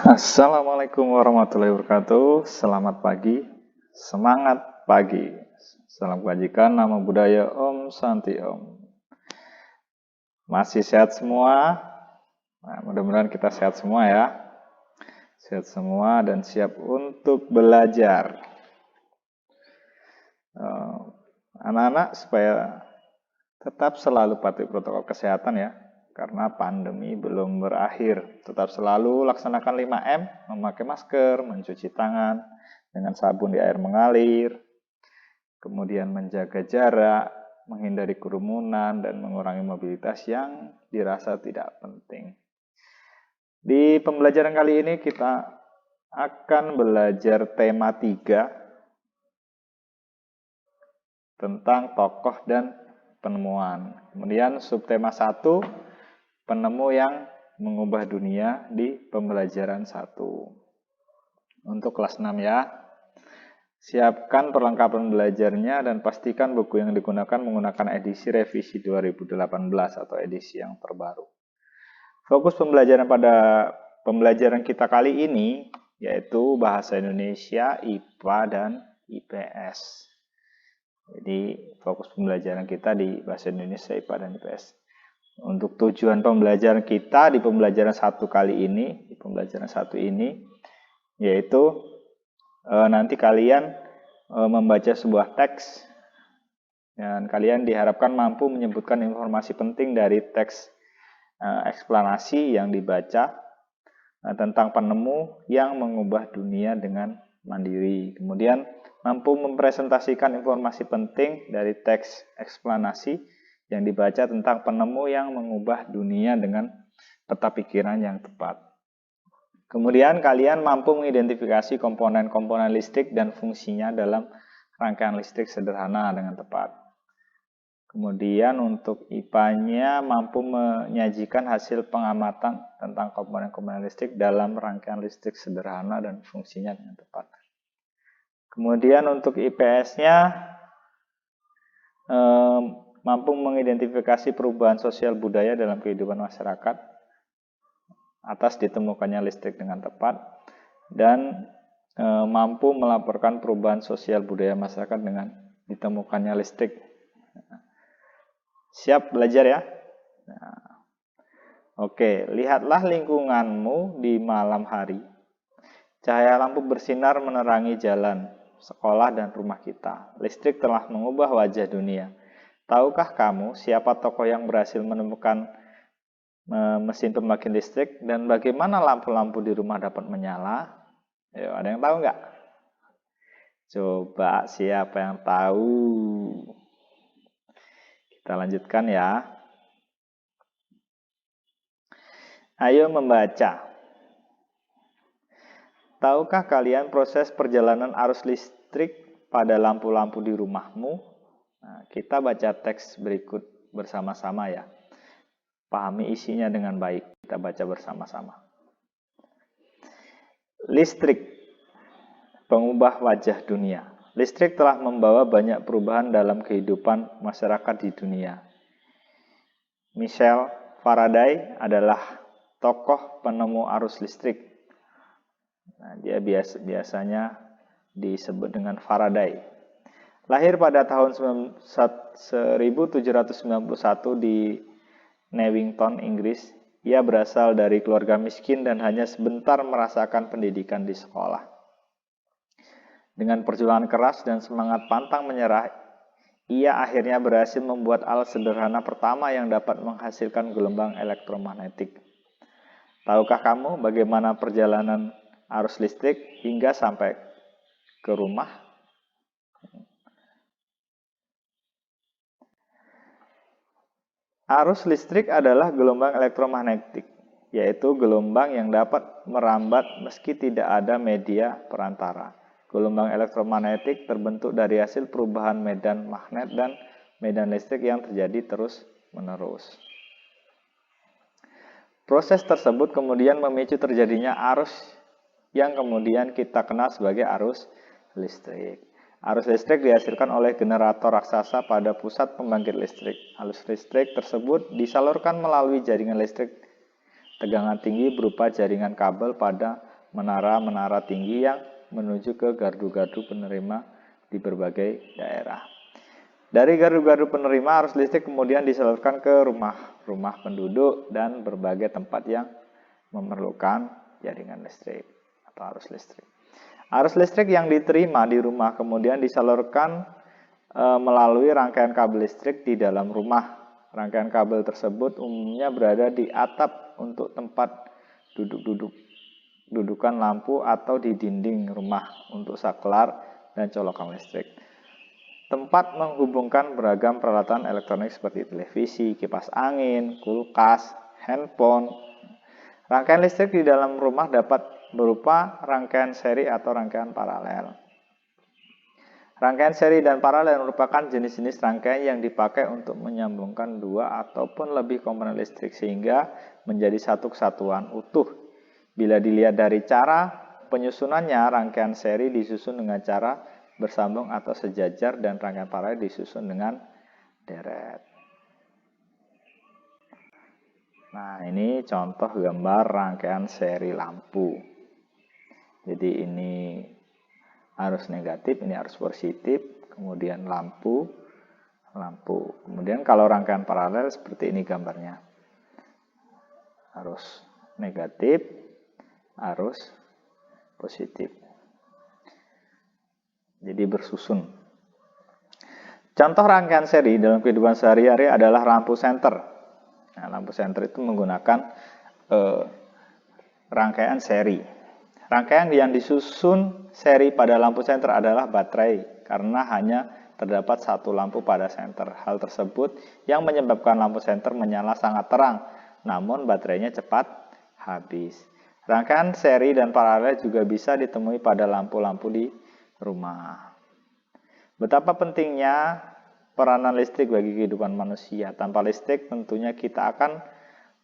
Assalamualaikum warahmatullahi wabarakatuh. Selamat pagi, semangat pagi. Salam kebajikan, nama budaya Om Santi Om. Masih sehat semua? Nah, mudah-mudahan kita sehat semua ya. Sehat semua dan siap untuk belajar. Anak-anak supaya tetap selalu patuhi protokol kesehatan ya. Karena pandemi belum berakhir. Tetap selalu laksanakan 5M, memakai masker, mencuci tangan dengan sabun di air mengalir, kemudian menjaga jarak, menghindari kerumunan, dan mengurangi mobilitas yang dirasa tidak penting. Di pembelajaran kali ini kita akan belajar tema 3 tentang tokoh dan penemuan. Kemudian subtema 1, penemu yang mengubah dunia di pembelajaran 1. Untuk kelas 6 ya. Siapkan perlengkapan belajarnya dan pastikan buku yang digunakan menggunakan edisi revisi 2018 atau edisi yang terbaru. Fokus pembelajaran pada pembelajaran kita kali ini yaitu bahasa Indonesia, IPA, dan IPS. Jadi fokus pembelajaran kita di bahasa Indonesia, IPA, dan IPS. Untuk tujuan pembelajaran kita di pembelajaran 1 kali ini, yaitu nanti kalian membaca sebuah teks dan kalian diharapkan mampu menyebutkan informasi penting dari teks eksplanasi yang dibaca tentang penemu yang mengubah dunia dengan mandiri. Kemudian mampu mempresentasikan informasi penting dari teks eksplanasi yang dibaca tentang penemu yang mengubah dunia dengan peta pikiran yang tepat. Kemudian kalian mampu mengidentifikasi komponen-komponen listrik dan fungsinya dalam rangkaian listrik sederhana dengan tepat. Kemudian untuk IPA-nya mampu menyajikan hasil pengamatan tentang komponen-komponen listrik dalam rangkaian listrik sederhana dan fungsinya dengan tepat. Kemudian untuk IPS-nya mampu mengidentifikasi perubahan sosial budaya dalam kehidupan masyarakat atas ditemukannya listrik dengan tepat dan mampu melaporkan perubahan sosial budaya masyarakat dengan ditemukannya listrik. Siap belajar ya? Oke, lihatlah lingkunganmu di malam hari. Cahaya lampu bersinar menerangi jalan, sekolah, dan rumah kita. Listrik telah mengubah wajah dunia. Tahukah kamu siapa tokoh yang berhasil menemukan mesin pembangkit listrik dan bagaimana lampu-lampu di rumah dapat menyala? Ayo, ada yang tahu nggak? Coba siapa yang tahu? Kita lanjutkan ya. Ayo membaca. Tahukah kalian proses perjalanan arus listrik pada lampu-lampu di rumahmu? Nah, kita baca teks berikut bersama-sama ya. Pahami isinya dengan baik. Kita baca bersama-sama. Listrik, pengubah wajah dunia. Listrik telah membawa banyak perubahan dalam kehidupan masyarakat di dunia. Michel Faraday adalah tokoh penemu arus listrik. Nah, dia biasanya disebut dengan Faraday. Lahir pada tahun 1791 di Newington, Inggris. Ia berasal dari keluarga miskin dan hanya sebentar merasakan pendidikan di sekolah. Dengan perjuangan keras dan semangat pantang menyerah, ia akhirnya berhasil membuat alat sederhana pertama yang dapat menghasilkan gelombang elektromagnetik. Tahukah kamu bagaimana perjalanan arus listrik hingga sampai ke rumah? Arus listrik adalah gelombang elektromagnetik, yaitu gelombang yang dapat merambat meski tidak ada media perantara. Gelombang elektromagnetik terbentuk dari hasil perubahan medan magnet dan medan listrik yang terjadi terus-menerus. Proses tersebut kemudian memicu terjadinya arus yang kemudian kita kenal sebagai arus listrik. Arus listrik dihasilkan oleh generator raksasa pada pusat pembangkit listrik. Arus listrik tersebut disalurkan melalui jaringan listrik tegangan tinggi berupa jaringan kabel pada menara-menara tinggi yang menuju ke gardu-gardu penerima di berbagai daerah. Dari gardu-gardu penerima, arus listrik kemudian disalurkan ke rumah-rumah penduduk dan berbagai tempat yang memerlukan jaringan listrik atau arus listrik. Arus listrik yang diterima di rumah kemudian disalurkan melalui rangkaian kabel listrik di dalam rumah. Rangkaian kabel tersebut umumnya berada di atap untuk tempat dudukan lampu atau di dinding rumah untuk saklar dan colokan listrik. Tempat menghubungkan beragam peralatan elektronik seperti televisi, kipas angin, kulkas, handphone. Rangkaian listrik di dalam rumah dapat berupa rangkaian seri atau rangkaian paralel. Rangkaian seri dan paralel merupakan jenis-jenis rangkaian yang dipakai untuk menyambungkan dua ataupun lebih komponen listrik sehingga menjadi satu kesatuan utuh. Bila dilihat dari cara penyusunannya, rangkaian seri disusun dengan cara bersambung atau sejajar dan rangkaian paralel disusun dengan deret. Nah, ini contoh gambar rangkaian seri lampu. Jadi ini arus negatif, ini arus positif, kemudian lampu. Kemudian kalau rangkaian paralel seperti ini gambarnya. Arus negatif, arus positif. Jadi bersusun. Contoh rangkaian seri dalam kehidupan sehari-hari adalah lampu senter. Nah, lampu senter itu menggunakan rangkaian seri. Rangkaian yang disusun seri pada lampu senter adalah baterai karena hanya terdapat satu lampu pada senter. Hal tersebut yang menyebabkan lampu senter menyala sangat terang, namun baterainya cepat habis. Rangkaian seri dan paralel juga bisa ditemui pada lampu-lampu di rumah. Betapa pentingnya peranan listrik bagi kehidupan manusia. Tanpa listrik tentunya kita akan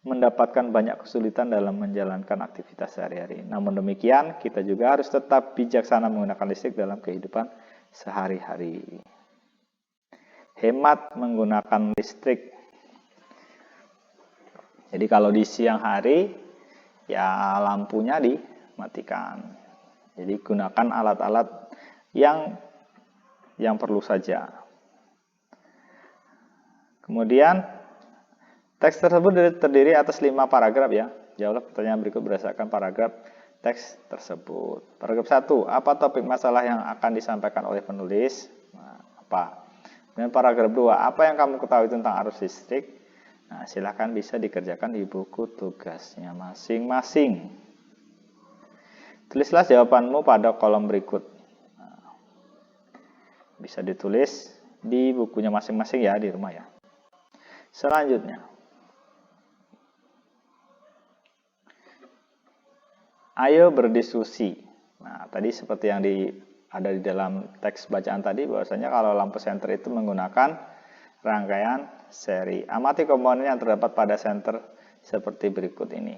mendapatkan banyak kesulitan dalam menjalankan aktivitas sehari-hari. Namun demikian, kita juga harus tetap bijaksana menggunakan listrik dalam kehidupan sehari-hari. Hemat menggunakan listrik. Jadi kalau di siang hari, ya lampunya dimatikan. Jadi gunakan alat-alat yang perlu saja. Kemudian teks tersebut terdiri atas 5 paragraf ya. Jawablah pertanyaan berikut berdasarkan paragraf teks tersebut. Paragraf 1, apa topik masalah yang akan disampaikan oleh penulis? Nah, apa? Dan paragraf 2, apa yang kamu ketahui tentang arus listrik? Nah, silakan bisa dikerjakan di buku tugasnya masing-masing. Tulislah jawabanmu pada kolom berikut. Bisa ditulis di bukunya masing-masing ya di rumah ya. Selanjutnya, ayo berdiskusi. Nah, tadi seperti yang ada di dalam teks bacaan tadi, bahwasanya kalau lampu senter itu menggunakan rangkaian seri. Amati komponen yang terdapat pada senter seperti berikut ini.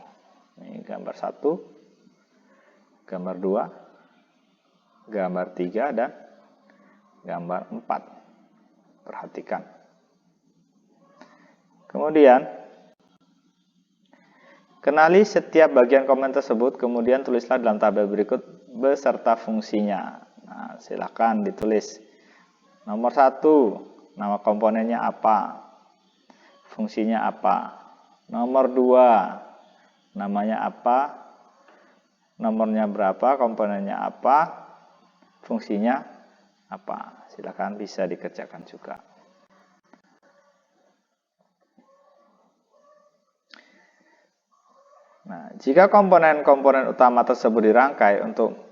Ini gambar 1, gambar 2, gambar 3, dan gambar 4. Perhatikan. Kemudian, kenali setiap bagian komponen tersebut, kemudian tulislah dalam tabel berikut beserta fungsinya. Nah, silakan ditulis. Nomor 1, nama komponennya apa? Fungsinya apa? Nomor 2, namanya apa? Nomornya berapa? Komponennya apa? Fungsinya apa? Silakan bisa dikerjakan juga. Nah, jika komponen-komponen utama tersebut dirangkai untuk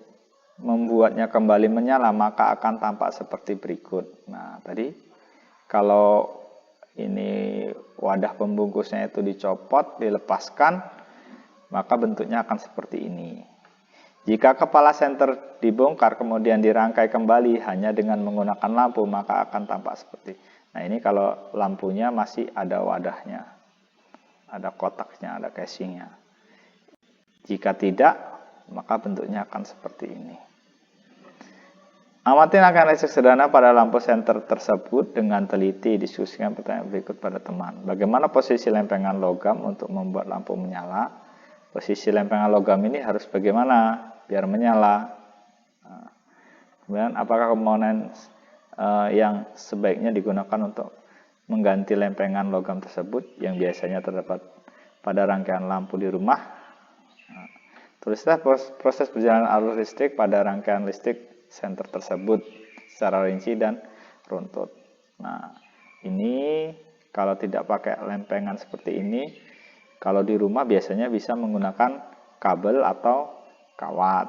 membuatnya kembali menyala, maka akan tampak seperti berikut. Nah, tadi kalau ini wadah pembungkusnya itu dicopot, dilepaskan, maka bentuknya akan seperti ini. Jika kepala senter dibongkar kemudian dirangkai kembali hanya dengan menggunakan lampu, maka akan tampak seperti. Nah, ini kalau lampunya masih ada wadahnya, ada kotaknya, ada casingnya. Jika tidak, maka bentuknya akan seperti ini. Amati rangkaian listrik sederhana pada lampu senter tersebut dengan teliti. Diskusikan pertanyaan berikut pada teman. Bagaimana posisi lempengan logam untuk membuat lampu menyala? posisi lempengan logam ini harus bagaimana biar menyala. Nah, kemudian apakah komponen yang sebaiknya digunakan untuk mengganti lempengan logam tersebut yang biasanya terdapat pada rangkaian lampu di rumah. Nah, tulislah proses perjalanan arus listrik pada rangkaian listrik senter tersebut secara rinci dan runtut. Nah, ini kalau tidak pakai lempengan seperti ini, kalau di rumah biasanya bisa menggunakan kabel atau kawat.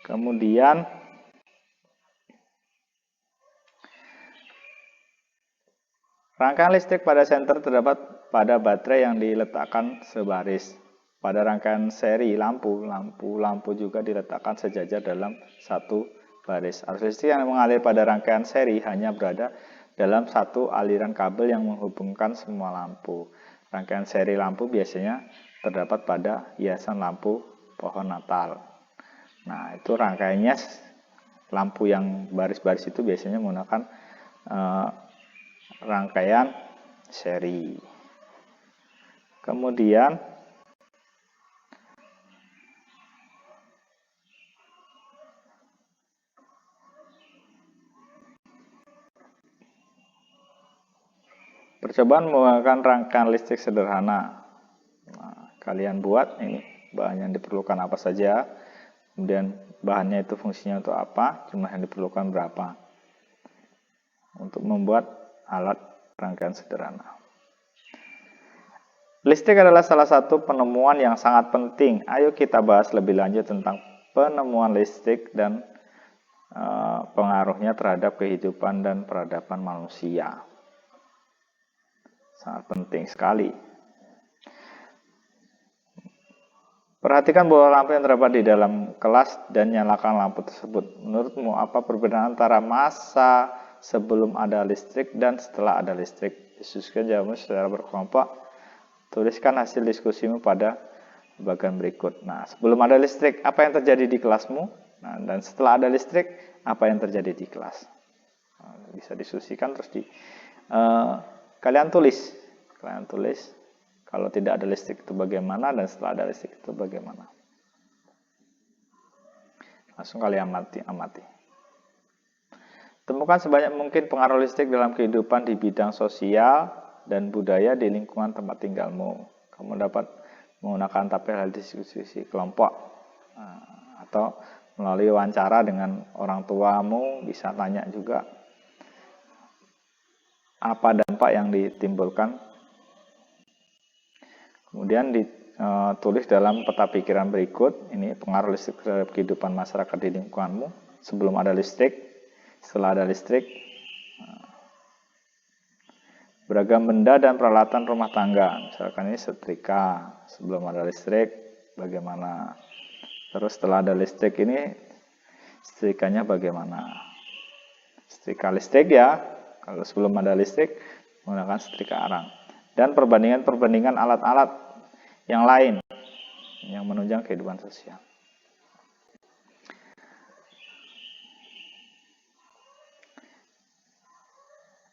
Kemudian rangkaian listrik pada senter terdapat pada baterai yang diletakkan sebaris. Pada rangkaian seri lampu juga diletakkan sejajar dalam satu baris. Arus listrik yang mengalir pada rangkaian seri hanya berada dalam satu aliran kabel yang menghubungkan semua lampu. Rangkaian seri lampu biasanya terdapat pada hiasan lampu pohon Natal. Nah, itu rangkaiannya lampu yang baris-baris itu biasanya menggunakan rangkaian seri. Kemudian percobaan menggunakan rangkaian listrik sederhana. Nah, kalian buat ini bahan yang diperlukan apa saja, kemudian bahannya itu fungsinya untuk apa, jumlah yang diperlukan berapa untuk membuat alat rangkaian sederhana. Listrik adalah salah satu penemuan yang sangat penting. Ayo kita bahas lebih lanjut tentang penemuan listrik dan pengaruhnya terhadap kehidupan dan peradaban manusia. Sangat penting sekali. Perhatikan bahwa lampu yang terdapat di dalam kelas dan nyalakan lampu tersebut. Menurutmu apa perbedaan antara masa sebelum ada listrik dan setelah ada listrik? Diskusikan jawabanmu secara berkelompok. Tuliskan hasil diskusimu pada bagian berikut. Nah, sebelum ada listrik, apa yang terjadi di kelasmu? Nah, dan setelah ada listrik, apa yang terjadi di kelas? Nah, bisa diskusikan terus kalian tulis. Kalau tidak ada listrik itu bagaimana, dan setelah ada listrik itu bagaimana. Langsung kalian amati. Temukan sebanyak mungkin pengaruh listrik dalam kehidupan di bidang sosial dan budaya di lingkungan tempat tinggalmu. Kamu dapat menggunakan tabel diskusi kelompok atau melalui wawancara dengan orang tuamu, bisa tanya juga apa dampak yang ditimbulkan. Kemudian ditulis dalam peta pikiran berikut, ini pengaruh listrik terhadap kehidupan masyarakat di lingkunganmu sebelum ada listrik, setelah ada listrik. Beragam benda dan peralatan rumah tangga, misalkan ini setrika, sebelum ada listrik bagaimana. Terus setelah ada listrik ini setrikanya bagaimana. Setrika listrik ya, kalau sebelum ada listrik menggunakan setrika arang. Dan perbandingan alat-alat yang lain yang menunjang kehidupan sosial.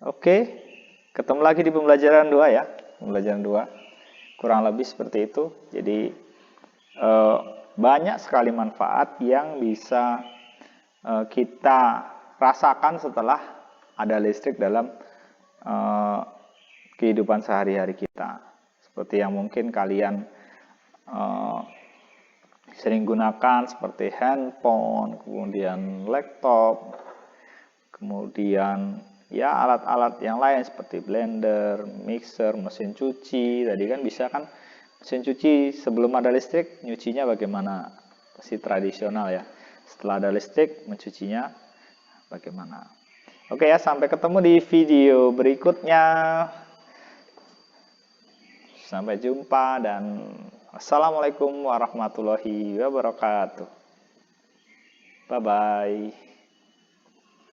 Oke, ketemu lagi di pembelajaran 2 ya. Pembelajaran 2 kurang lebih seperti itu. Jadi banyak sekali manfaat yang bisa kita rasakan setelah ada listrik dalam kehidupan sehari-hari kita. Seperti yang mungkin kalian sering gunakan seperti handphone, kemudian laptop, kemudian ya alat-alat yang lain seperti blender, mixer, mesin cuci. Tadi kan bisa kan mesin cuci sebelum ada listrik nyucinya bagaimana? Pasti tradisional ya. Setelah ada listrik mencucinya bagaimana? Oke ya, sampai ketemu di video berikutnya. Sampai jumpa dan assalamualaikum warahmatullahi wabarakatuh. Bye-bye.